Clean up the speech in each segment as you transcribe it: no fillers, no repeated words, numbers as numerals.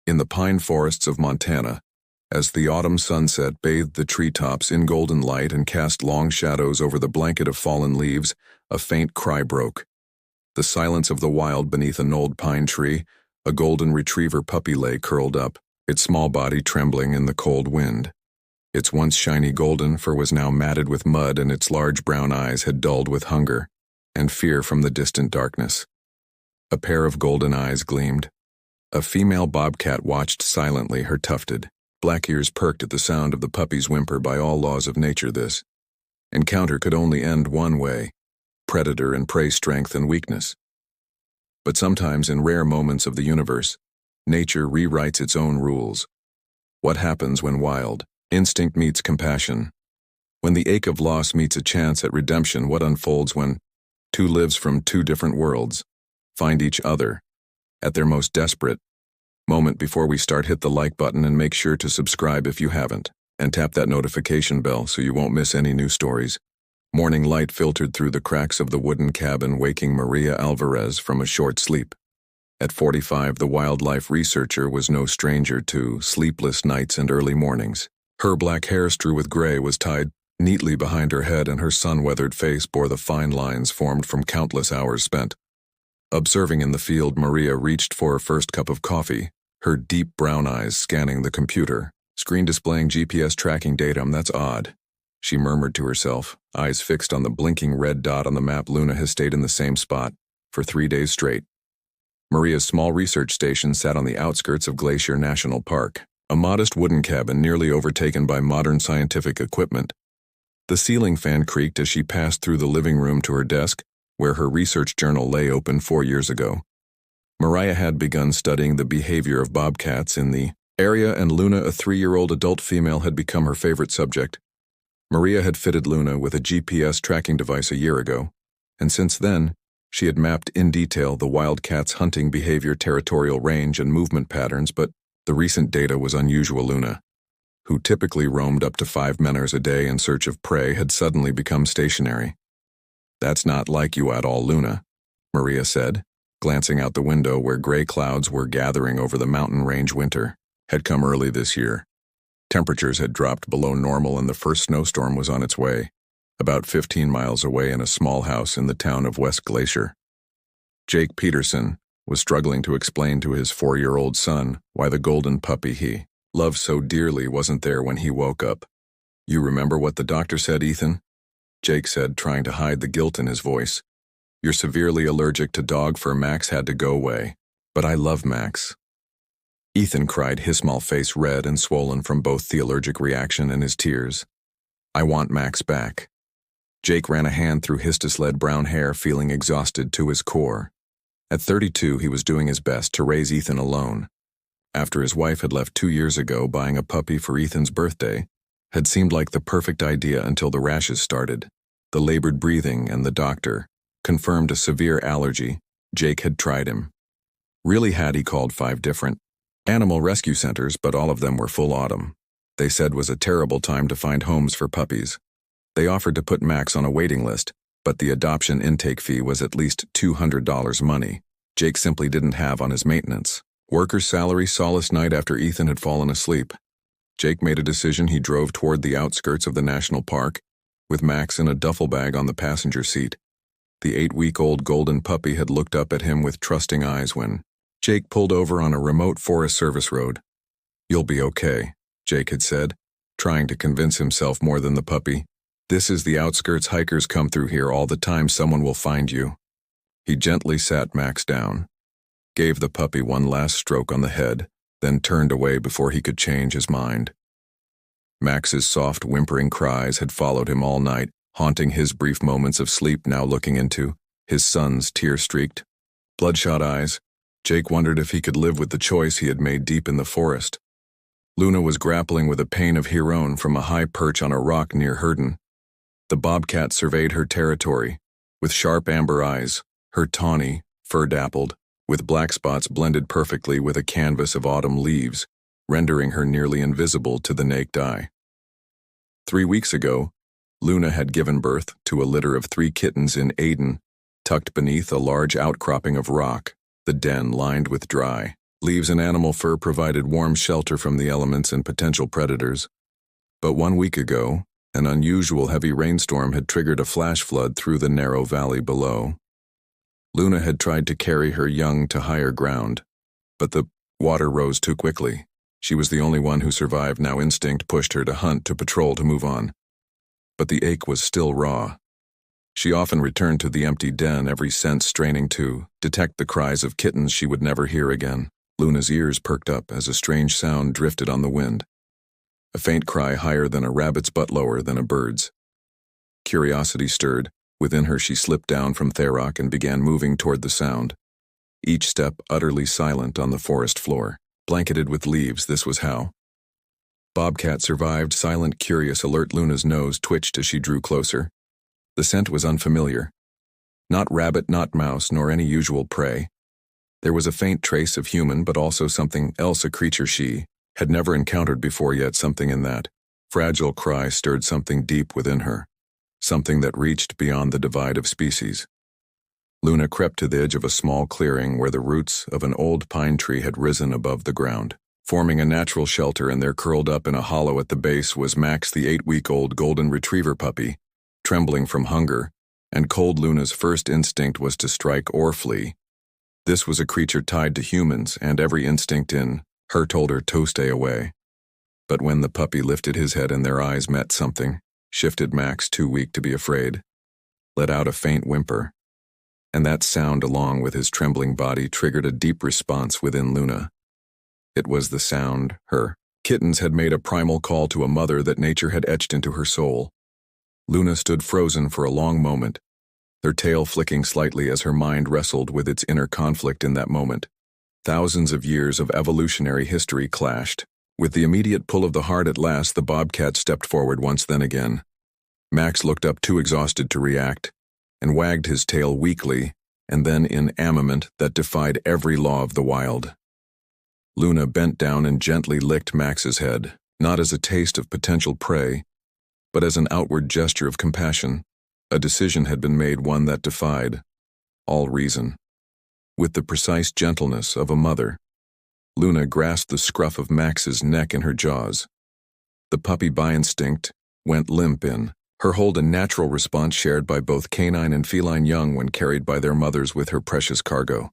In the pine forests of Montana, as the autumn sunset bathed the treetops in golden light and cast long shadows over the blanket of fallen leaves, a faint cry broke. The silence of the wild beneath an old pine tree, a golden retriever puppy lay curled up, its small body trembling in the cold wind. Its once shiny golden fur was now matted with mud, and its large brown eyes had dulled with hunger and fear from the distant darkness. A pair of golden eyes gleamed. A female bobcat watched silently, her tufted black ears perked at the sound of the puppy's whimper. By all laws of nature, this encounter could only end one way: predator and prey, strength and weakness. But sometimes, in rare moments of the universe, nature rewrites its own rules. What happens when wild instinct meets compassion? When the ache of loss meets a chance at redemption? What unfolds when two lives from two different worlds find each other at their most desperate moment? Before we start, hit the like button and make sure to subscribe if you haven't, and tap that notification bell so you won't miss any new stories. Morning light filtered through the cracks of the wooden cabin, waking Maria Alvarez from a short sleep. At 45, the wildlife researcher was no stranger to sleepless nights and early mornings. Her black hair, strewn with gray, was tied neatly behind her head, and her sun-weathered face bore the fine lines formed from countless hours spent observing in the field. Maria reached for her first cup of coffee, her deep brown eyes scanning the computer screen displaying GPS tracking data. That's odd, she murmured to herself, eyes fixed on the blinking red dot on the map. Luna has stayed in the same spot for 3 days straight. Maria's small research station sat on the outskirts of Glacier National Park, a modest wooden cabin nearly overtaken by modern scientific equipment. The ceiling fan creaked as she passed through the living room to her desk, where her research journal lay open 4 years ago. Maria had begun studying the behavior of bobcats in the area, and Luna, a 3-year-old adult female, had become her favorite subject. Maria had fitted Luna with a GPS tracking device a year ago, and since then, she had mapped in detail the wildcat's hunting behavior, territorial range, and movement patterns. But the recent data was unusual. Luna, who typically roamed up to 5 meners a day in search of prey, had suddenly become stationary. "That's not like you at all, Luna," Maria said, glancing out the window where gray clouds were gathering over the mountain range. Winter had come early this year. Temperatures had dropped below normal, and the first snowstorm was on its way, about 15 miles away in a small house in the town of West Glacier. Jake Peterson was struggling to explain to his 4-year-old son why the golden puppy he loved so dearly wasn't there when he woke up. "You remember what the doctor said, Ethan?" Jake said, trying to hide the guilt in his voice. "You're severely allergic to dog fur. Max had to go away. But I love Max." Ethan cried, his small face red and swollen from both the allergic reaction and his tears. "I want Max back." Jake ran a hand through his tousled brown hair, feeling exhausted to his core. At 32, he was doing his best to raise Ethan alone. After his wife had left 2 years ago, buying a puppy for Ethan's birthday had seemed like the perfect idea until the rashes started. The labored breathing, and the doctor confirmed a severe allergy. Jake had tried him. Really had he called 5 different animal rescue centers, but all of them were full. Autumn, they said, was a terrible time to find homes for puppies. They offered to put Max on a waiting list, but the adoption intake fee was at least $200 money Jake simply didn't have on his maintenance worker's salary. Solace night after Ethan had fallen asleep, Jake made a decision. He drove toward the outskirts of the national park, with Max in a duffel bag on the passenger seat. The 8-week-old golden puppy had looked up at him with trusting eyes when Jake pulled over on a remote Forest Service road. "You'll be okay," Jake had said, trying to convince himself more than the puppy. "This is the outskirts. Hikers come through here all the time. Someone will find you." He gently sat Max down, gave the puppy one last stroke on the head, then turned away before he could change his mind. Max's soft, whimpering cries had followed him all night, haunting his brief moments of sleep. Now looking into his son's tear-streaked, bloodshot eyes, Jake wondered if he could live with the choice he had made deep in the forest. Luna was grappling with a pain of her own from a high perch on a rock near Herden. The bobcat surveyed her territory with sharp amber eyes, her tawny, fur-dappled, with black spots blended perfectly with a canvas of autumn leaves, rendering her nearly invisible to the naked eye. 3 weeks ago, Luna had given birth to a litter of 3 kittens in Aden, tucked beneath a large outcropping of rock, the den lined with dry, Leaves and animal fur provided warm shelter from the elements and potential predators. But 1 week ago, an unusual heavy rainstorm had triggered a flash flood through the narrow valley below. Luna had tried to carry her young to higher ground, but the water rose too quickly. She was the only one who survived. Now instinct pushed her to hunt, to patrol, to move on. But the ache was still raw. She often returned to the empty den, every sense straining to detect the cries of kittens she would never hear again. Luna's ears perked up as a strange sound drifted on the wind. A faint cry higher than a rabbit's but lower than a bird's. Curiosity stirred. Within her she slipped down from Tharok and began moving toward the sound. Each step utterly silent on the forest floor. Blanketed with leaves, this was how. Bobcat survived, silent, curious, alert. Luna's nose twitched as she drew closer. The scent was unfamiliar. Not rabbit, not mouse, nor any usual prey. There was a faint trace of human, but also something else, a creature she had never encountered before, yet something in that fragile cry stirred something deep within her, something that reached beyond the divide of species. Luna crept to the edge of a small clearing where the roots of an old pine tree had risen above the ground, forming a natural shelter, and there, curled up in a hollow at the base, was Max, the 8-week-old golden retriever puppy, trembling from hunger and cold. Luna's first instinct was to strike or flee. This was a creature tied to humans, and every instinct in her told her to stay away. But when the puppy lifted his head and their eyes met, something shifted. Max, too weak to be afraid, let out a faint whimper, and that sound, along with his trembling body, triggered a deep response within Luna. It was the sound her kittens had made, a primal call to a mother that nature had etched into her soul. Luna stood frozen for a long moment, her tail flicking slightly as her mind wrestled with its inner conflict in that moment. Thousands of years of evolutionary history clashed. With the immediate pull of the heart, at last the bobcat stepped forward once, then again. Max looked up, too exhausted to react, and wagged his tail weakly, and then in amament that defied every law of the wild. Luna bent down and gently licked Max's head, not as a taste of potential prey, but as an outward gesture of compassion. A decision had been made, one that defied all reason. With the precise gentleness of a mother, Luna grasped the scruff of Max's neck in her jaws. The puppy, by instinct, went limp in her hold, a natural response shared by both canine and feline young when carried by their mothers with her precious cargo.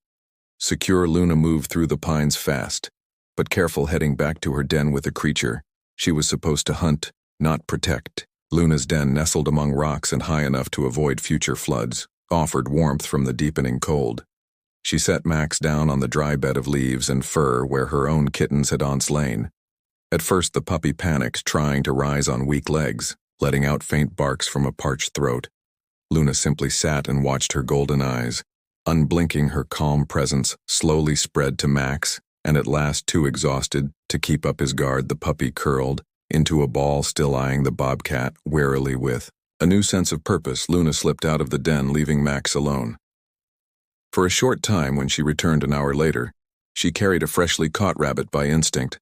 Secure, Luna moved through the pines fast, but careful, heading back to her den with the creature she was supposed to hunt, not protect. Luna's den, nestled among rocks and high enough to avoid future floods, offered warmth from the deepening cold. She set Max down on the dry bed of leaves and fur where her own kittens had once lain. At first the puppy panicked, trying to rise on weak legs, letting out faint barks from a parched throat. Luna simply sat and watched, her golden eyes, unblinking. Her calm presence slowly spread to Max, and at last, too exhausted to keep up his guard, the puppy curled into a ball, still eyeing the bobcat warily. With a new sense of purpose, Luna slipped out of the den, leaving Max alone. For a short time, when she returned an hour later, she carried a freshly caught rabbit by instinct.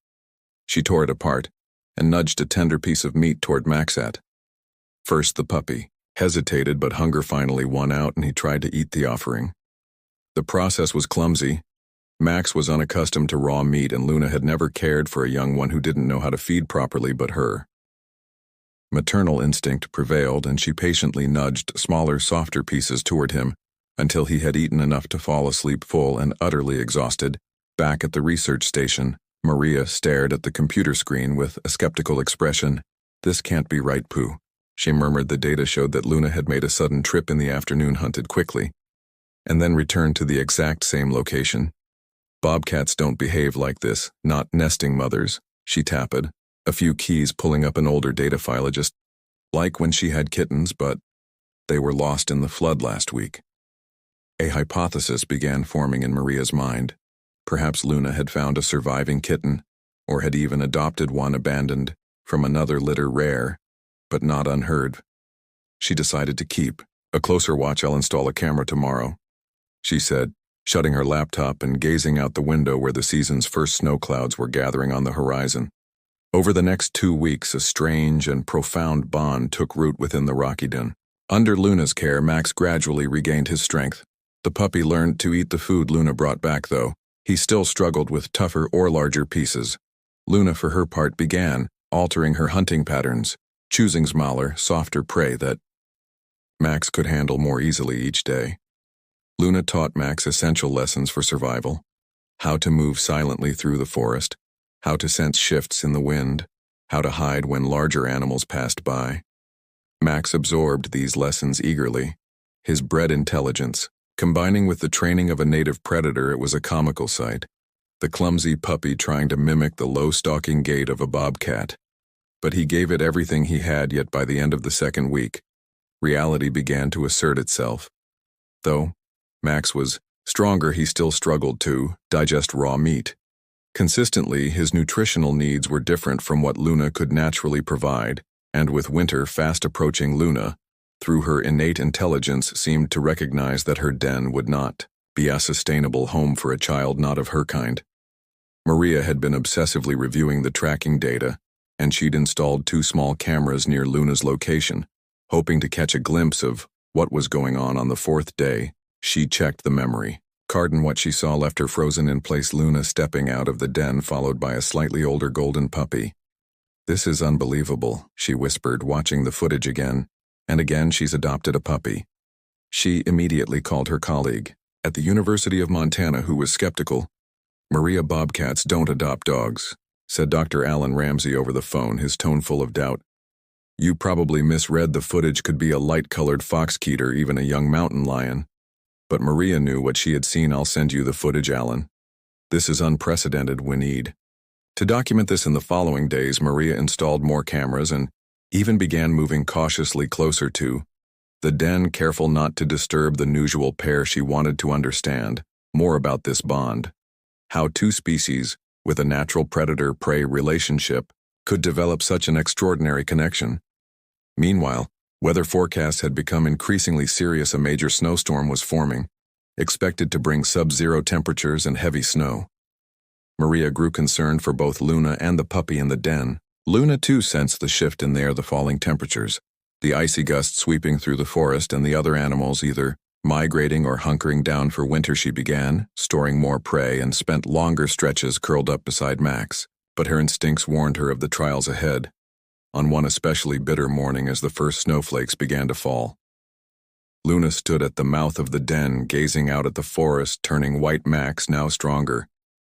She tore it apart and nudged a tender piece of meat toward Max. At first the puppy hesitated, but hunger finally won out and he tried to eat the offering. The process was clumsy. Max was unaccustomed to raw meat, and Luna had never cared for a young one who didn't know how to feed properly, but her maternal instinct prevailed, and she patiently nudged smaller, softer pieces toward him until he had eaten enough to fall asleep, full and utterly exhausted. Back at the research station, Maria stared at the computer screen with a skeptical expression. "This can't be right, Pooh," she murmured. The data showed that Luna had made a sudden trip in the afternoon, hunted quickly, and then returned to the exact same location. "Bobcats don't behave like this, not nesting mothers," she tapped, a few keys pulling up an older data file, just like when she had kittens, but they were lost in the flood last week. A hypothesis began forming in Maria's mind. Perhaps Luna had found a surviving kitten, or had even adopted one abandoned from another litter, rare, but not unheard. She decided to keep a closer watch. "I'll install a camera tomorrow," she said, shutting her laptop and gazing out the window where the season's first snow clouds were gathering on the horizon. Over the next 2 weeks, a strange and profound bond took root within the Rocky Den. Under Luna's care, Max gradually regained his strength. The puppy learned to eat the food Luna brought back, though, He still struggled with tougher or larger pieces. Luna, for her part, began altering her hunting patterns, choosing smaller, softer prey that Max could handle more easily each day. Luna taught Max essential lessons for survival: how to move silently through the forest, how to sense shifts in the wind, how to hide when larger animals passed by. Max absorbed these lessons eagerly. His bred intelligence, combining with the training of a native predator, it was a comical sight. The clumsy puppy trying to mimic the low stalking gait of a bobcat. But he gave it everything he had, yet by the end of the second week, reality began to assert itself. Though Max was stronger, he still struggled to digest raw meat. Consistently, his nutritional needs were different from what Luna could naturally provide, and with winter fast approaching, Luna, through her innate intelligence, seemed to recognize that her den would not be a sustainable home for a child not of her kind. Maria had been obsessively reviewing the tracking data, and she'd installed 2 small cameras near Luna's location, hoping to catch a glimpse of what was going on the 4th day. She checked the memory card, and what she saw left her frozen in place. Luna stepping out of the den, followed by a slightly older golden puppy. "This is unbelievable," she whispered, watching the footage again. "And again she's adopted a puppy." She immediately called her colleague at the University of Montana, who was skeptical. "Maria, bobcats don't adopt dogs," said Dr. Alan Ramsey over the phone, his tone full of doubt. "You probably misread. The footage could be a light-colored foxkeet or even a young mountain lion." But Maria knew what she had seen. "I'll send you the footage, Alan. This is unprecedented. We need to document this." In the following days, Maria installed more cameras and even began moving cautiously closer to the den, careful not to disturb the usual pair. She wanted to understand more about this bond, how 2 species with a natural predator-prey relationship could develop such an extraordinary connection. Meanwhile, weather forecasts had become increasingly serious. A major snowstorm was forming, expected to bring sub-zero temperatures and heavy snow. Maria grew concerned for both Luna and the puppy in the den. Luna too sensed the shift in the air, the falling temperatures, the icy gusts sweeping through the forest, and the other animals either migrating or hunkering down for winter. She began storing more prey and spent longer stretches curled up beside Max, but her instincts warned her of the trials ahead. On one especially bitter morning, as the first snowflakes began to fall, Luna stood at the mouth of the den, gazing out at the forest, turning white. Max, now stronger,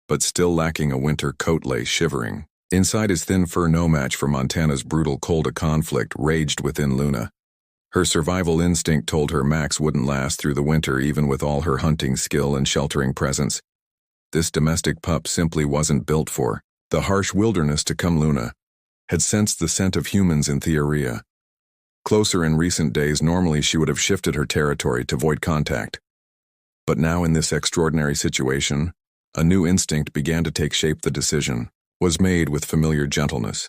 but still lacking a winter coat, lay shivering inside his thin fur, no match for Montana's brutal cold. A conflict raged within Luna. Her survival instinct told her Max wouldn't last through the winter, even with all her hunting skill and sheltering presence. This domestic pup simply wasn't built for the harsh wilderness to come. Luna had sensed the scent of humans in Theoria. Closer in recent days, normally she would have shifted her territory to avoid contact. But now, in this extraordinary situation, a new instinct began to take shape. The decision was made with familiar gentleness.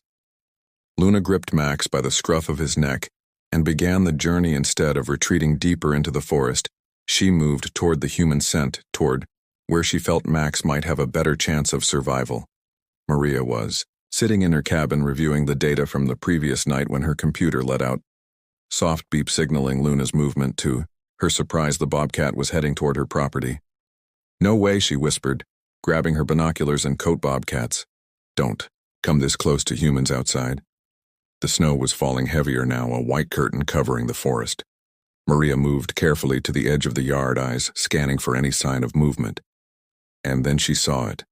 Luna gripped Max by the scruff of his neck and began the journey. Instead of retreating deeper into the forest, she moved toward the human scent, toward where she felt Max might have a better chance of survival. Maria was sitting in her cabin reviewing the data from the previous night when her computer let out soft beep signaling Luna's movement. To her surprise, the bobcat was heading toward her property. "No way," she whispered, grabbing her binoculars and coat. "Bobcats don't come this close to humans outside." The snow was falling heavier now, a white curtain covering the forest. Maria moved carefully to the edge of the yard, eyes scanning for any sign of movement. And then she saw it.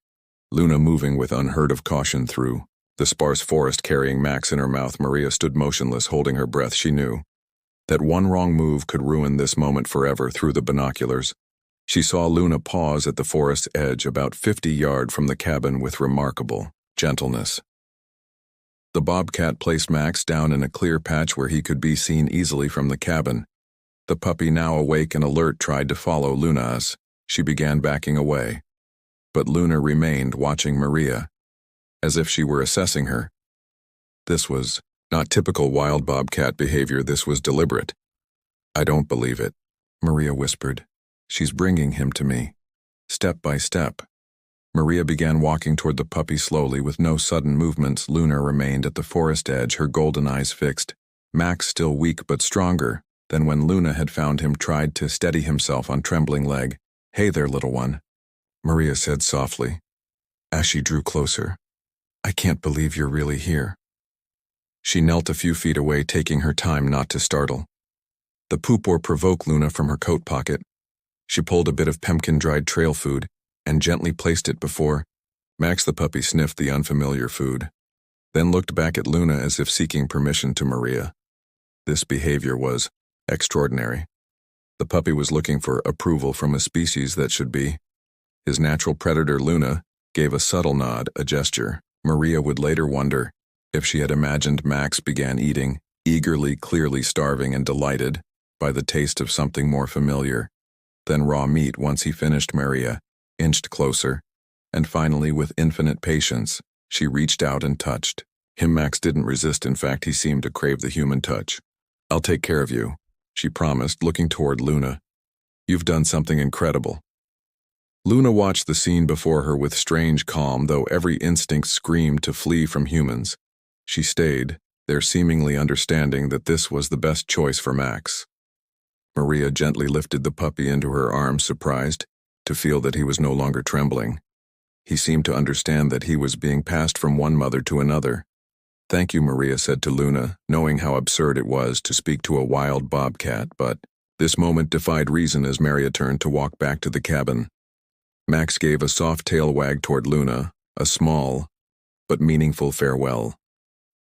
Luna moving with unheard of caution through the sparse forest, carrying Max in her mouth. Maria stood motionless, holding her breath. She knew that one wrong move could ruin this moment forever. Through the binoculars, she saw Luna pause at the forest's edge, about 50 yards from the cabin, with remarkable gentleness. The bobcat placed Max down in a clear patch where he could be seen easily from the cabin. The puppy, now awake and alert, tried to follow Luna as she began backing away. But Luna remained, watching Maria, as if she were assessing her. This was not typical wild bobcat behavior. This was deliberate. "I don't believe it," Maria whispered. "She's bringing him to me." Step by step, Maria began walking toward the puppy slowly, with no sudden movements. Luna remained at the forest edge, her golden eyes fixed. Max, still weak but stronger than when Luna had found him, tried to steady himself on trembling leg. "Hey there, little one." Maria said softly, as she drew closer. "I can't believe you're really here." She knelt a few feet away, taking her time not to startle. The poop or provoke Luna from her coat pocket. She pulled a bit of pemmican-dried trail food and gently placed it before. Max the puppy sniffed the unfamiliar food, then looked back at Luna as if seeking permission to Maria. This behavior was extraordinary. The puppy was looking for approval from a species that should be. His natural predator, Luna, gave a subtle nod, a gesture. Maria would later wonder if she had imagined Max began eating, eagerly, clearly starving and delighted by the taste of something more familiar than raw meat. Once he finished, Maria inched closer, and finally, with infinite patience, she reached out and touched him. Max didn't resist. In fact, he seemed to crave the human touch. "I'll take care of you," she promised, looking toward Luna. "You've done something incredible." Luna watched the scene before her with strange calm, though every instinct screamed to flee from humans. She stayed there, seemingly understanding that this was the best choice for Max. Maria gently lifted the puppy into her arms, surprised to feel that he was no longer trembling. He seemed to understand that he was being passed from one mother to another. "Thank you," Maria said to Luna, knowing how absurd it was to speak to a wild bobcat, but this moment defied reason as Maria turned to walk back to the cabin. Max gave a soft tail wag toward Luna, a small but meaningful farewell.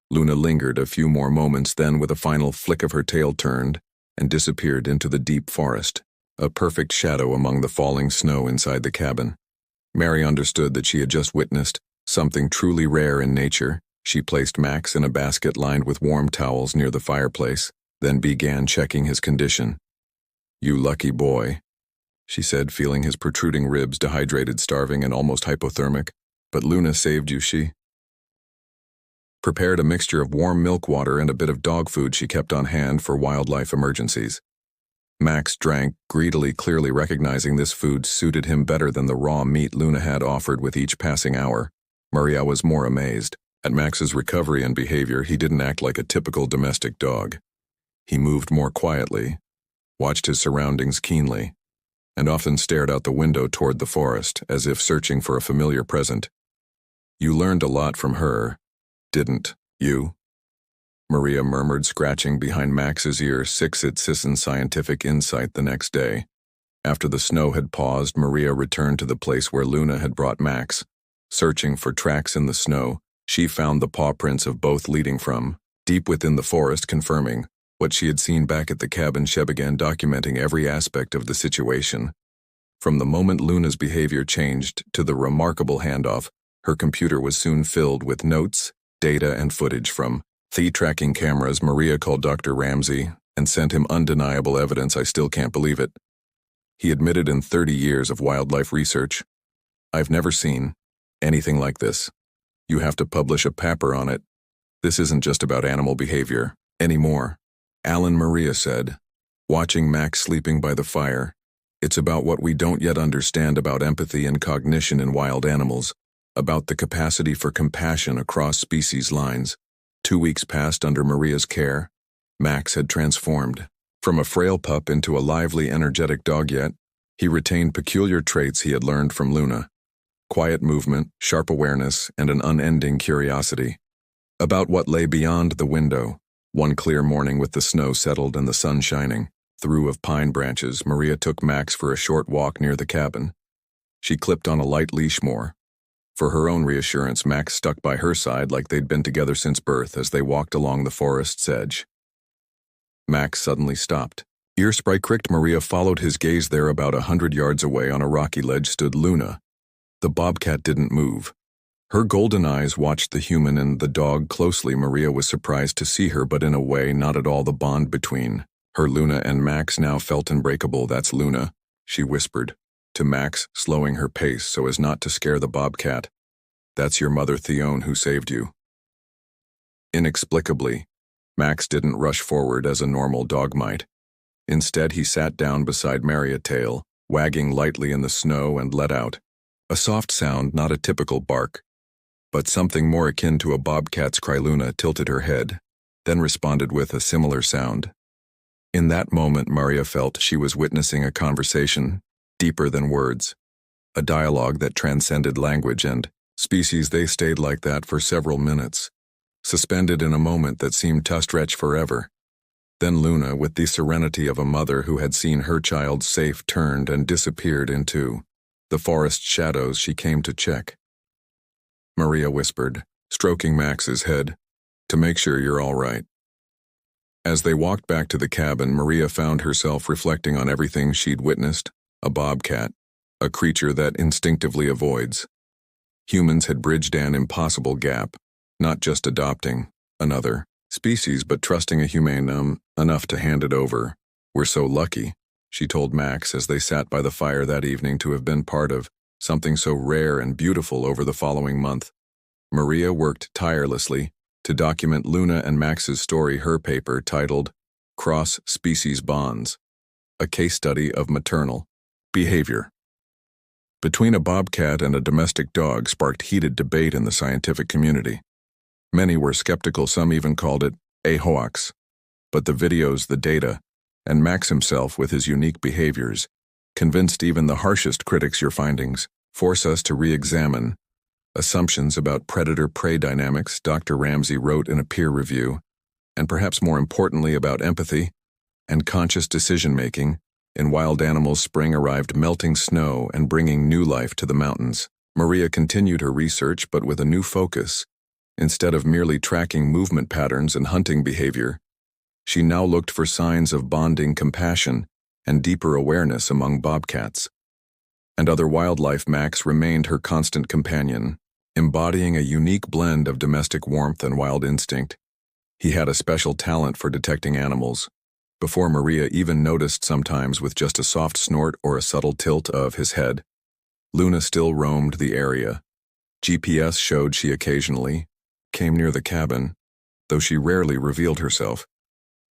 Luna lingered a few more moments, then with a final flick of her tail turned and disappeared into the deep forest, a perfect shadow among the falling snow inside the cabin. Mary understood that she had just witnessed something truly rare in nature. She placed Max in a basket lined with warm towels near the fireplace, then began checking his condition. "You lucky boy," she said, feeling his protruding ribs, dehydrated, starving, and almost hypothermic. "But Luna saved you." She prepared a mixture of warm milk water and a bit of dog food she kept on hand for wildlife emergencies. Max drank greedily, clearly recognizing this food suited him better than the raw meat Luna had offered with each passing hour. Maria was more amazed at Max's recovery and behavior. He didn't act like a typical domestic dog. He moved more quietly, watched his surroundings keenly, and often stared out the window toward the forest, as if searching for a familiar present. "You learned a lot from her, didn't you?" Maria murmured, scratching behind Max's ear. Sisson scientific insight. The next day, after the snow had paused, Maria returned to the place where Luna had brought Max. Searching for tracks in the snow, she found the paw prints of both leading from deep within the forest, confirming what she had seen back at the cabin. She began documenting every aspect of the situation. From the moment Luna's behavior changed to the remarkable handoff, her computer was soon filled with notes, data, and footage from the tracking cameras. Maria called Dr. Ramsey and sent him undeniable evidence. "I still can't believe it," he admitted. "In 30 years of wildlife research, I've never seen anything like this. You have to publish a paper on it. This isn't just about animal behavior anymore." Alan, Maria said, watching Max sleeping by the fire. "It's about what we don't yet understand about empathy and cognition in wild animals, about the capacity for compassion across species lines." 2 weeks passed under Maria's care. Max had transformed from a frail pup into a lively, energetic dog, yet he retained peculiar traits he had learned from Luna: quiet movement, sharp awareness, and an unending curiosity about what lay beyond the window. One clear morning, with the snow settled and the sun shining through of pine branches, Maria took Max for a short walk near the cabin. She clipped on a light leash more. For her own reassurance, Max stuck by her side like they'd been together since birth as they walked along the forest's edge. Max suddenly stopped. Earspray cricked. Maria followed his gaze. There, about 100 yards away on a rocky ledge, stood Luna. The bobcat didn't move. Her golden eyes watched the human and the dog closely. Maria was surprised to see her, but in a way not at all. The bond between her, Luna, and Max now felt unbreakable. "That's Luna," she whispered to Max, slowing her pace so as not to scare the bobcat. "That's your mother, Theone, who saved you." Inexplicably, Max didn't rush forward as a normal dog might. Instead, he sat down beside Maria, tail wagging lightly in the snow, and let out a soft sound, not a typical bark, but something more akin to a bobcat's cry. Luna tilted her head, then responded with a similar sound. In that moment, Maria felt she was witnessing a conversation deeper than words, a dialogue that transcended language and species. They stayed like that for several minutes, suspended in a moment that seemed to stretch forever. Then Luna, with the serenity of a mother who had seen her child safe, turned and disappeared into the forest shadows. She came to check, Maria whispered, stroking Max's head, to make sure you're all right. As they walked back to the cabin, Maria found herself reflecting on everything she'd witnessed. A bobcat, a creature that instinctively avoids. Humans had bridged an impossible gap, not just adopting another species but trusting a humane enough to hand it over. We're so lucky, she told Max as they sat by the fire that evening, to have been part of something so rare and beautiful. Over the following month, Maria worked tirelessly to document Luna and Max's story. Her paper, titled Cross-Species Bonds, a case study of maternal behavior between a bobcat and a domestic dog, sparked heated debate in the scientific community. Many were skeptical, some even called it a hoax. But the videos, the data, and Max himself with his unique behaviors convinced even the harshest critics. Your findings force us to re-examine assumptions about predator-prey dynamics, Dr. Ramsey wrote in a peer review, and perhaps more importantly about empathy and conscious decision-making. In wild animals, spring arrived, melting snow and bringing new life to the mountains. Maria continued her research, but with a new focus. Instead of merely tracking movement patterns and hunting behavior, she now looked for signs of bonding, compassion, and deeper awareness among bobcats and other wildlife. Max remained her constant companion, embodying a unique blend of domestic warmth and wild instinct. He had a special talent for detecting animals before Maria even noticed, sometimes with just a soft snort or a subtle tilt of his head. Luna still roamed the area. GPS showed she occasionally came near the cabin, though she rarely revealed herself.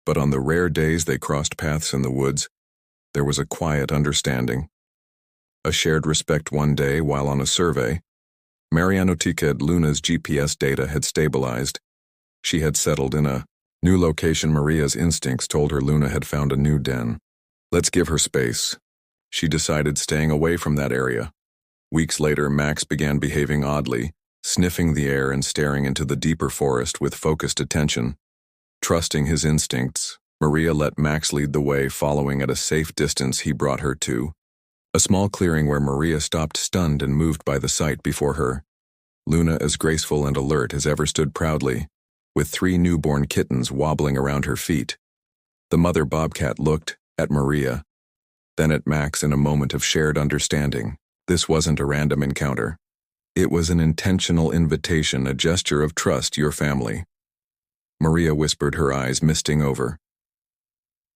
But on the rare days they crossed paths in the woods, there was a quiet understanding, a shared respect. One day, while on a survey, Marianotica, Luna's GPS data had stabilized. She had settled in a new location. Maria's instincts told her Luna had found a new den. Let's give her space. She decided, staying away from that area. Weeks later, Max began behaving oddly, sniffing the air and staring into the deeper forest with focused attention. Trusting his instincts, Maria let Max lead the way. Following at a safe distance, he brought her to a small clearing where Maria stopped, stunned and moved by the sight before her. Luna, as graceful and alert as ever, stood proudly, with 3 newborn kittens wobbling around her feet. The mother bobcat looked at Maria, then at Max in a moment of shared understanding. This wasn't a random encounter. It was an intentional invitation, a gesture of trust. Your family, Maria whispered, her eyes misting over.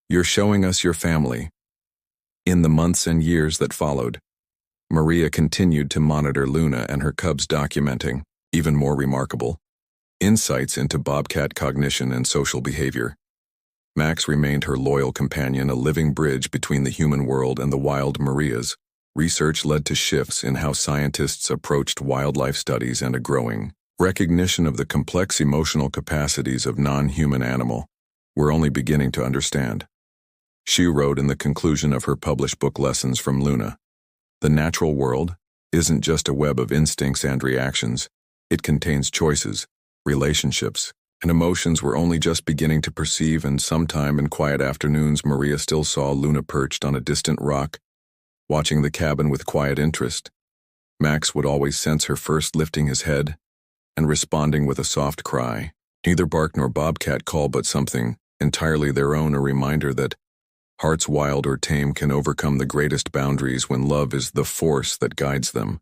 You're showing us your family. In the months and years that followed, Maria continued to monitor Luna and her cubs, documenting, even more remarkable, insights into bobcat cognition and social behavior. Max remained her loyal companion, a living bridge between the human world and the wild. Maria's research led to shifts in how scientists approached wildlife studies and a growing recognition of the complex emotional capacities of non-human animal. We're only beginning to understand, she wrote in the conclusion of her published book, Lessons from Luna. The natural world isn't just a web of instincts and reactions. It contains choices, relationships, and emotions we're only just beginning to perceive. And sometime in quiet afternoons, Maria still saw Luna perched on a distant rock, watching the cabin with quiet interest. Max would always sense her first lifting his head and responding with a soft cry. Neither bark nor bobcat call, but something entirely their own, a reminder that hearts, wild or tame, can overcome the greatest boundaries when love is the force that guides them.